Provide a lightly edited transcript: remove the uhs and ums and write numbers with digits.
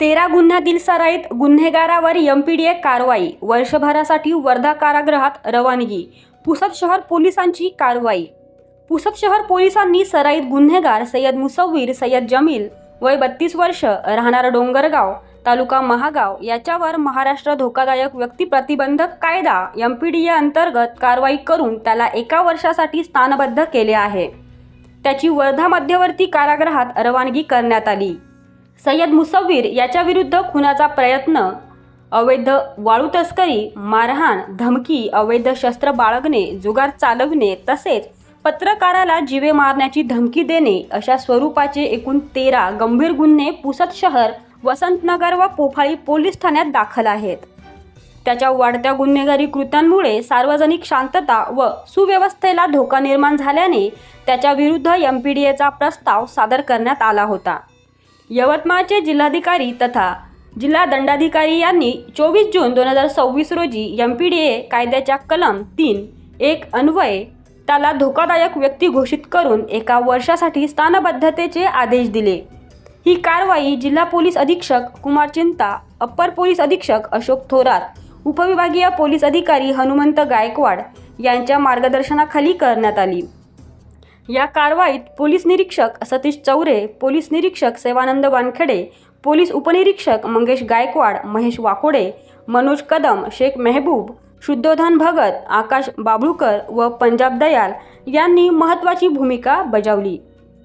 13 गुन्ह्यातील सराईत गुन्हेगारावर एमपीडीए कारवाई, वर्षभरासाठी वर्धा कारागृहात रवानगी. पुसद शहर पोलिसांची कारवाई. पुसद शहर पोलिसांनी सराईत गुन्हेगार सय्यद मुसव्विर सय्यद जमील वय 32 वर्ष राहणार डोंगरगाव तालुका महागाव याच्यावर महाराष्ट्र धोकादायक व्यक्ती प्रतिबंधक कायदा एमपीडीए अंतर्गत कारवाई करून त्याला 1 वर्षासाठी स्थानबद्ध केले आहे. त्याची वर्धा मध्यवर्ती कारागृहात रवानगी करण्यात आली. सय्यद मुसव्विर याच्या विरुद्ध खुनाचा प्रयत्न, अवैध वाळू तस्करी, मारहाण, धमकी, अवैध शस्त्र बाळगणे, जुगार चालवणे तसेच पत्रकाराला जीवे मारण्याची धमकी देणे अशा स्वरूपाचे एकूण 13 गंभीर गुन्हे पुसद शहर, वसंतनगर व पोफाळी पोलीस ठाण्यात दाखल आहेत. त्याच्या वाढत्या गुन्हेगारी कृत्यांमुळे सार्वजनिक शांतता व सुव्यवस्थेला धोका निर्माण झाल्याने त्याच्या विरुद्ध एमपीडीएचा प्रस्ताव सादर करण्यात आला होता. यवतमाळचे जिल्हाधिकारी तथा जिल्हा दंडाधिकारी यांनी 24 जून 2026 रोजी एमपीडीए कायद्याच्या कलम 3(1) अन्वये त्याला धोकादायक व्यक्ती घोषित करून 1 वर्षासाठी स्थानबद्धतेचे आदेश दिले. ही कारवाई जिल्हा पोलीस अधीक्षक कुमार चिंता, अप्पर पोलीस अधीक्षक अशोक थोरात, उपविभागीय पोलीस अधिकारी हनुमंत गायकवाड यांच्या मार्गदर्शनाखाली करण्यात आली. या कारवाईत पोलीस निरीक्षक सतीश चौरे, पोलीस निरीक्षक सेवानंद वानखेडे, पोलीस उपनिरीक्षक मंगेश गायकवाड, महेश वाकोडे, मनोज कदम, शेख मेहबूब, शुद्धोधन भगत, आकाश बाबुळकर व पंजाब दयाल यांनी महत्त्वाची भूमिका बजावली.